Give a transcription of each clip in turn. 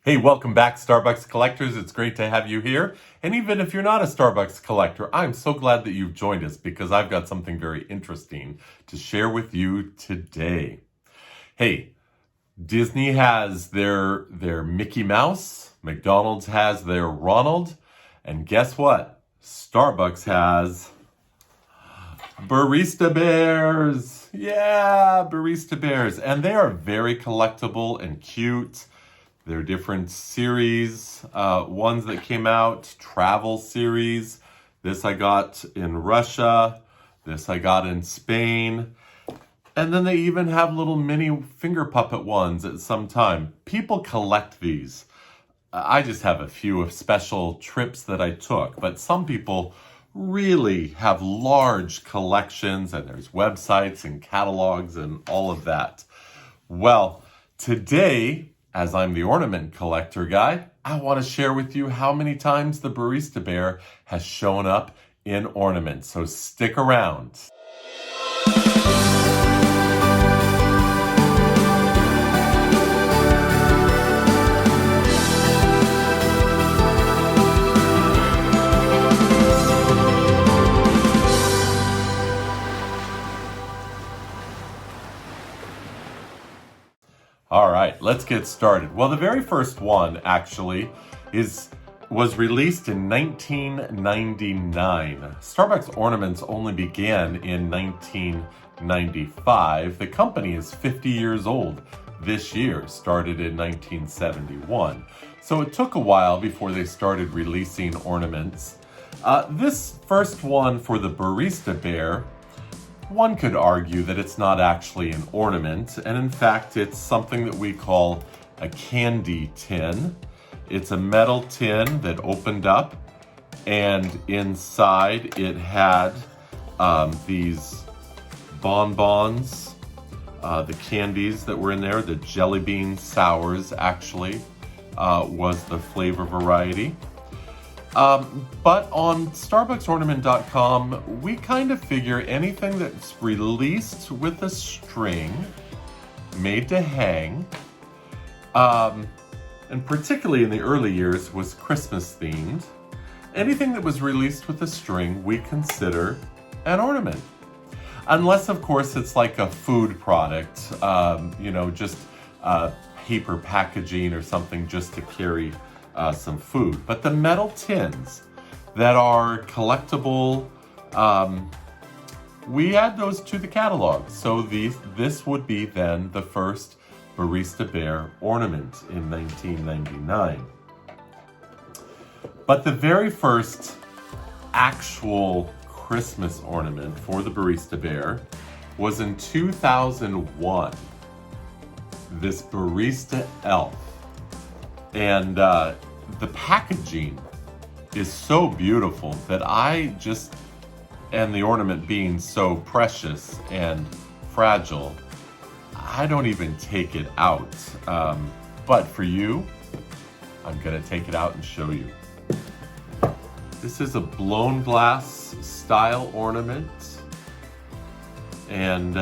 Hey, welcome back, Starbucks collectors. It's great to have you here. And even if you're not a Starbucks collector, I'm so glad that you've joined us because I've got something very interesting to share with you today. Hey, Disney has their Mickey Mouse, McDonald's has their Ronald, and guess what? Starbucks has BEARista Bears. Yeah, BEARista Bears. And they are very collectible and cute. They're different series, ones that came out, travel series. This I got in Russia. This I got in Spain. And then they even have little mini finger puppet ones at some time. People collect these. I just have a few of special trips that I took, but some people really have large collections, and there's websites and catalogs and all of that. Well, today, as I'm the ornament collector guy, I want to share with you how many times the BEARista Bear has shown up in ornaments. So stick around. All right, let's get started. Well, the very first one actually was released in 1999. Starbucks Ornaments only began in 1995. The company is 50 years old this year, started in 1971. So it took a while before they started releasing ornaments. This first one for the BEARista Bear, one could argue that it's not actually an ornament, and in fact, it's something that we call a candy tin. It's a metal tin that opened up, and inside it had these bonbons, the candies that were in there. The jelly bean sours actually was the flavor variety. But on StarbucksOrnament.com, we kind of figure anything that's released with a string, made to hang, and particularly in the early years was Christmas themed. Anything that was released with a string, we consider an ornament. Unless, of course, it's like a food product, just paper packaging or something just to carry some food. But the metal tins that are collectible, we add those to the catalog. So this would be then the first BEARista Bear ornament in 1999. But the very first actual Christmas ornament for the BEARista Bear was in 2001. This BEARista Elf. And the packaging is so beautiful that and the ornament being so precious and fragile, I don't even take it out. But for you, I'm gonna take it out and show you. This is a blown glass style ornament, and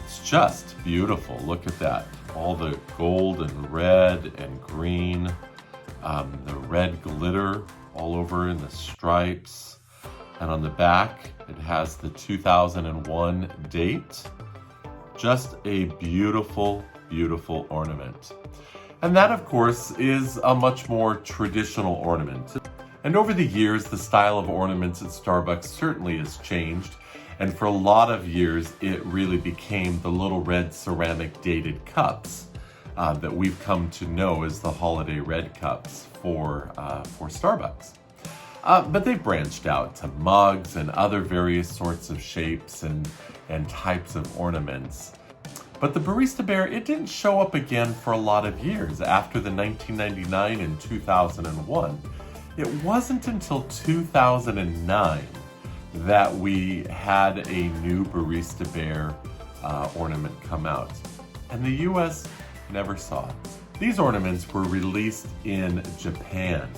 it's just beautiful. Look at that. All the gold and red and green, the red glitter all over in the stripes. And on the back, it has the 2001 date. Just a beautiful, beautiful ornament. And that, of course, is a much more traditional ornament. And over the years, the style of ornaments at Starbucks certainly has changed. And for a lot of years, it really became the little red ceramic dated cups that we've come to know as the holiday red cups for Starbucks. But they've branched out to mugs and other various sorts of shapes and types of ornaments. But the BEARista Bear, it didn't show up again for a lot of years after the 1999 and 2001. It wasn't until 2009 that we had a new BEARista Bear ornament come out. And the US never saw it. These ornaments were released in Japan.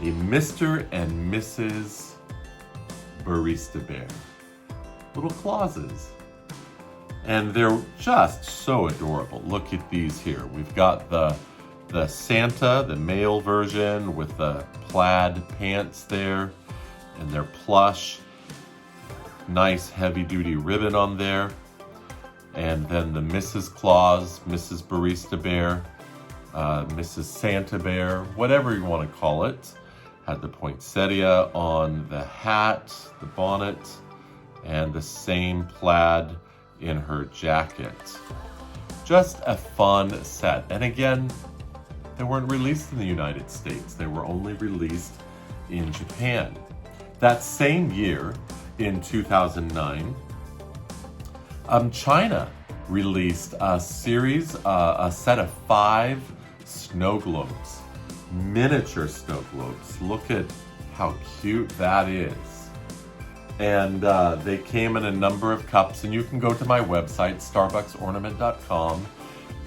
A Mr. and Mrs. BEARista Bear. Little clauses. And they're just so adorable. Look at these here. We've got the the Santa, the male version with the plaid pants there, and they're plush. Nice heavy-duty ribbon on there. And then the Mrs. Claus, Mrs. BEARista Bear, Mrs. Santa Bear, whatever you want to call it. Had the poinsettia on the hat, the bonnet, and the same plaid in her jacket. Just a fun set. And again, they weren't released in the United States. They were only released in Japan. That same year, in 2009, China released a series, a set of 5 snow globes, miniature snow globes. Look at how cute that is. And they came in a number of cups, and you can go to my website, starbucksornament.com,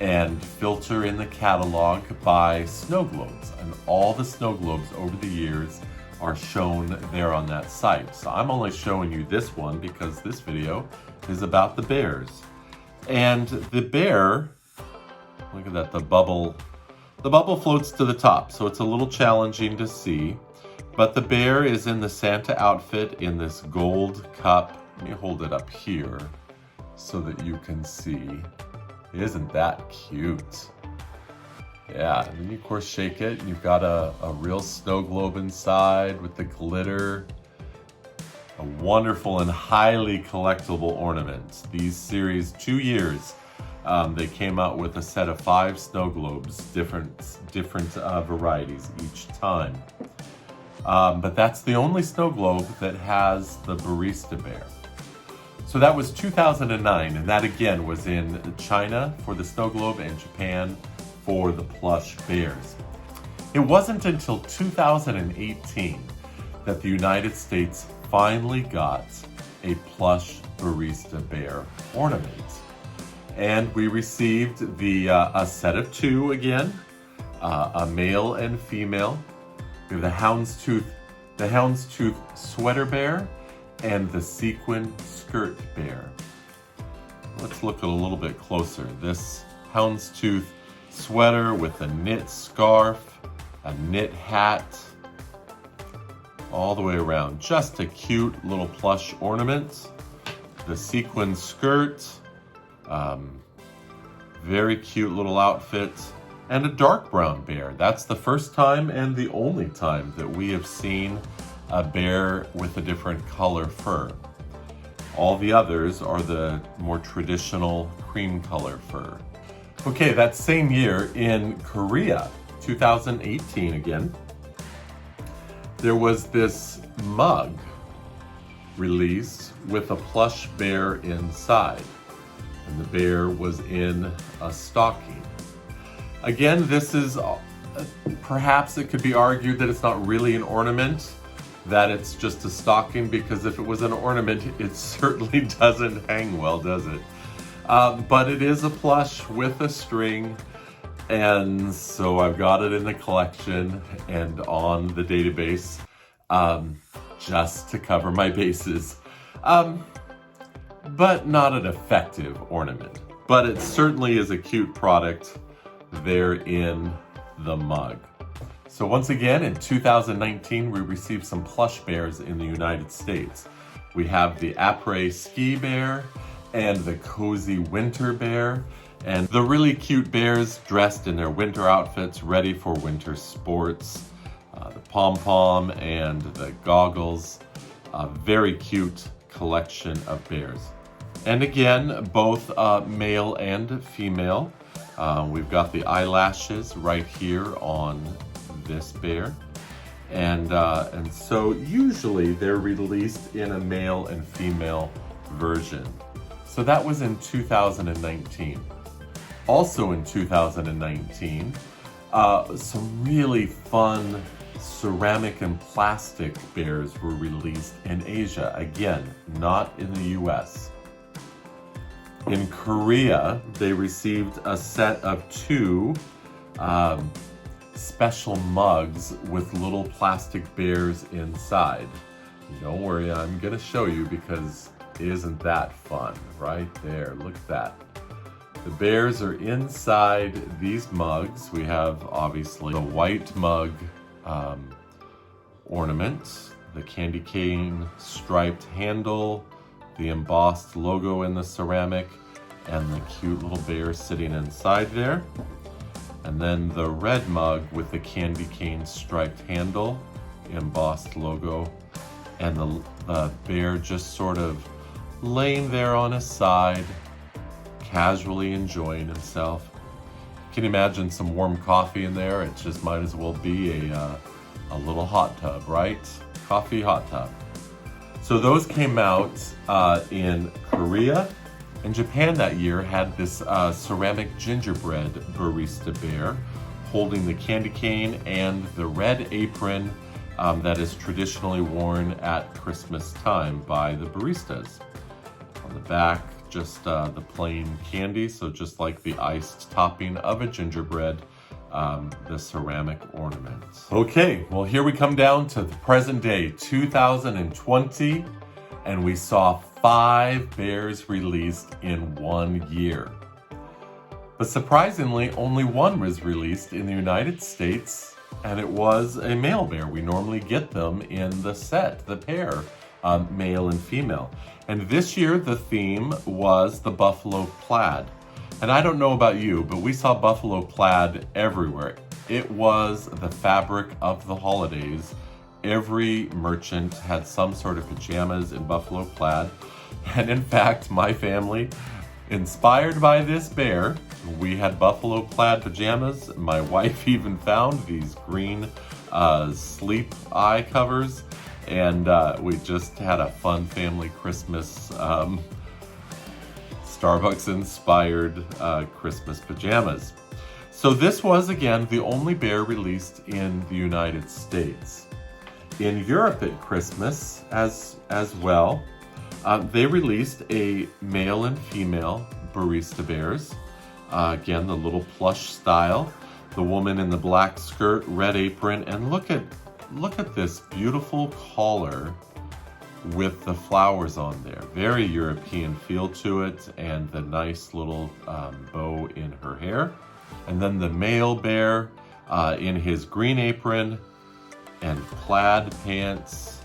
and filter in the catalog by snow globes. And all the snow globes over the years are shown there on that site. So I'm only showing you this one because this video is about the bears. And the bear, look at that, the bubble floats to the top, so it's a little challenging to see. But the bear is in the Santa outfit in this gold cup. Let me hold it up here so that you can see. Isn't that cute? Yeah, and then you of course shake it, and you've got a real snow globe inside with the glitter. A wonderful and highly collectible ornament. These series, 2 years, they came out with a set of 5 snow globes, different varieties each time. But that's the only snow globe that has the BEARista Bear. So that was 2009, and that again was in China for the snow globe and Japan for the plush bears. It wasn't until 2018 that the United States finally got a plush BEARista Bear ornament. And we received a set of 2 again, a male and female. We have the houndstooth sweater bear and the sequin skirt bear. Let's look a little bit closer. This houndstooth sweater with a knit scarf, a knit hat, all the way around. Just a cute little plush ornament. The sequin skirt, very cute little outfit. And a dark brown bear. That's the first time and the only time that we have seen a bear with a different color fur. All the others are the more traditional cream color fur. Okay, that same year in Korea, 2018 again, there was this mug released with a plush bear inside. And the bear was in a stocking. Again, this is, perhaps it could be argued that it's not really an ornament, that it's just a stocking, because if it was an ornament, it certainly doesn't hang well, does it? But it is a plush with a string, and so I've got it in the collection and on the database, just to cover my bases. But not an effective ornament. But it certainly is a cute product there in the mug. So once again, in 2019, we received some plush bears in the United States. We have the après ski bear and the cozy winter bear, and the really cute bears dressed in their winter outfits, ready for winter sports. The pom-pom and the goggles, a very cute collection of bears. And again, both male and female. We've got the eyelashes right here on this bear. And so usually they're released in a male and female version. So that was in 2019. Also in 2019, some really fun ceramic and plastic bears were released in Asia. Again, not in the US. In Korea, they received a set of 2 special mugs with little plastic bears inside. Don't worry, I'm gonna show you because isn't that fun? Right there, look at that. The bears are inside these mugs. We have obviously the white mug ornament, the candy cane striped handle, the embossed logo in the ceramic, and the cute little bear sitting inside there. And then the red mug with the candy cane striped handle, embossed logo, and the bear just sort of laying there on his side, casually enjoying himself. Can you imagine some warm coffee in there? It just might as well be a little hot tub, right? Coffee hot tub. So those came out in Korea, and Japan that year had this ceramic gingerbread BEARista Bear holding the candy cane and the red apron that is traditionally worn at Christmas time by the baristas. On the back, just the plain candy, so just like the iced topping of a gingerbread, the ceramic ornaments. Okay, well here we come down to the present day, 2020, and we saw 5 bears released in 1 year. But surprisingly, only one was released in the United States, and it was a male bear. We normally get them in the set, the pair, male and female. And this year the theme was the buffalo plaid. And I don't know about you, but we saw buffalo plaid everywhere. It was the fabric of the holidays. Every merchant had some sort of pajamas in buffalo plaid. And in fact, my family, inspired by this bear, we had buffalo plaid pajamas. My wife even found these green sleep eye covers. And we just had a fun family Christmas, Starbucks-inspired Christmas pajamas. So this was, again, the only bear released in the United States. In Europe at Christmas, as well, they released a male and female BEARista Bears. Again, the little plush style. The woman in the black skirt, red apron, and look at this beautiful collar with the flowers on there. Very European feel to it, and the nice little bow in her hair. And then the male bear in his green apron and plaid pants.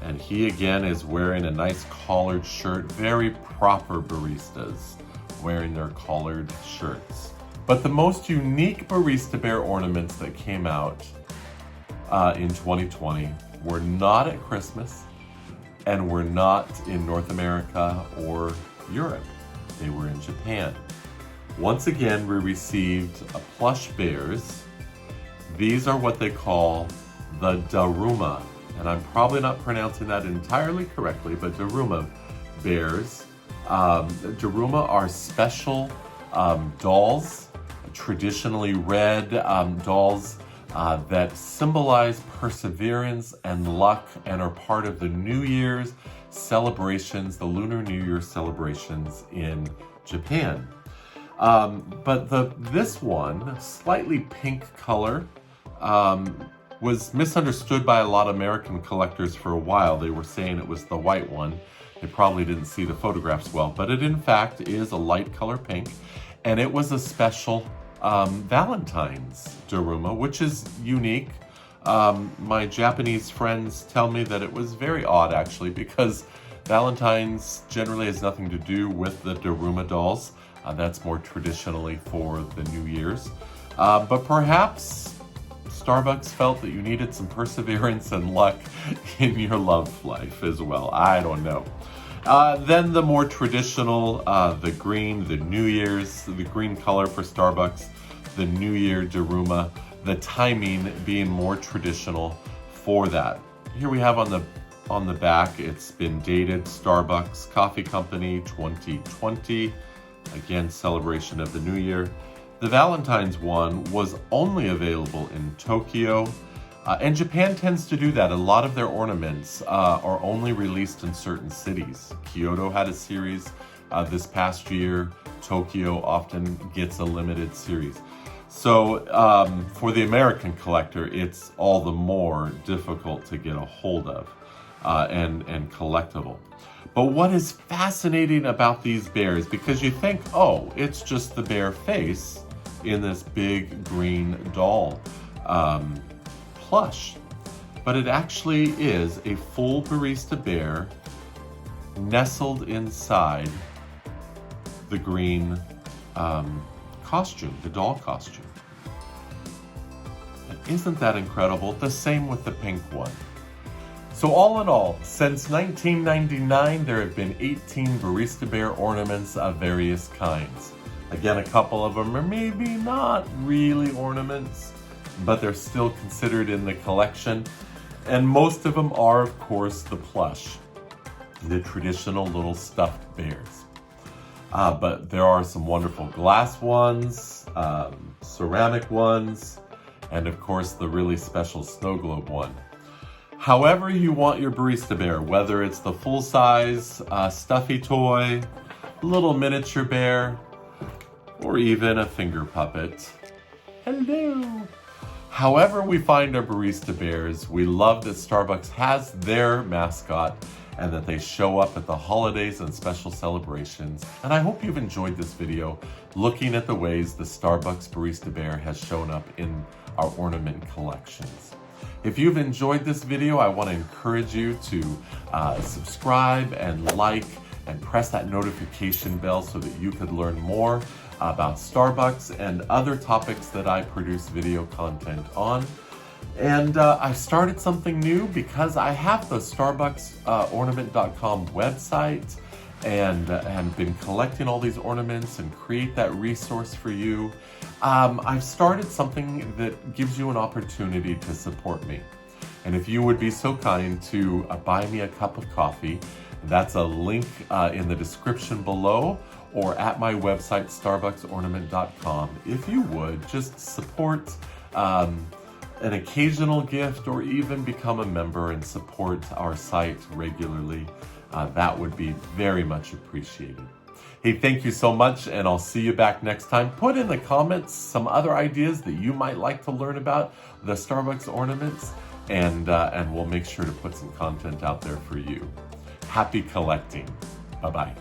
And he again is wearing a nice collared shirt. Very proper baristas wearing their collared shirts. But the most unique BEARista Bear ornaments that came out in 2020 were not at Christmas and were not in North America or Europe. They were in Japan. Once again, we received plush bears. These are what they call the Daruma, and I'm probably not pronouncing that entirely correctly, but Daruma Bears. Daruma are special dolls, traditionally red dolls that symbolize perseverance and luck and are part of the New Year's celebrations, the Lunar New Year celebrations in Japan. But this one, slightly pink color, was misunderstood by a lot of American collectors for a while. They were saying it was the white one. They probably didn't see the photographs well, but it in fact is a light color pink, and it was a special Valentine's Daruma, which is unique. My Japanese friends tell me that it was very odd actually, because Valentine's generally has nothing to do with the Daruma dolls. That's more traditionally for the New Year's. But perhaps Starbucks felt that you needed some perseverance and luck in your love life as well. I don't know. Then the more traditional, the green, the New Year's, the green color for Starbucks, the New Year Daruma, the timing being more traditional for that. Here we have on the back, it's been dated, Starbucks Coffee Company 2020. Again, celebration of the New Year. The Valentine's one was only available in Tokyo, and Japan tends to do that. A lot of their ornaments are only released in certain cities. Kyoto had a series this past year. Tokyo often gets a limited series. So for the American collector, it's all the more difficult to get a hold of. and collectible. But what is fascinating about these bears, because you think, oh, it's just the bear face in this big green doll plush. But it actually is a full BEARista Bear nestled inside the green costume, the doll costume. And isn't that incredible? The same with the pink one. So all in all, since 1999, there have been 18 BEARista Bear ornaments of various kinds. Again, a couple of them are maybe not really ornaments, but they're still considered in the collection. And most of them are, of course, the plush, the traditional little stuffed bears. But there are some wonderful glass ones, ceramic ones, and of course the really special snow globe one. However you want your BEARista Bear, whether it's the full-size stuffy toy, little miniature bear, or even a finger puppet. Hello! However we find our BEARista Bears, we love that Starbucks has their mascot and that they show up at the holidays and special celebrations. And I hope you've enjoyed this video looking at the ways the Starbucks BEARista Bear has shown up in our ornament collections. If you've enjoyed this video, I want to encourage you to subscribe and like and press that notification bell so that you could learn more about Starbucks and other topics that I produce video content on. And I started something new because I have the StarbucksOrnament.com website and been collecting all these ornaments and create that resource for you. I've started something that gives you an opportunity to support me. And if you would be so kind to buy me a cup of coffee, that's a link in the description below or at my website, StarbucksOrnament.com. If you would, just support an occasional gift or even become a member and support our site regularly. That would be very much appreciated. Hey, thank you so much, and I'll see you back next time. Put in the comments some other ideas that you might like to learn about the Starbucks ornaments, and we'll make sure to put some content out there for you. Happy collecting. Bye-bye.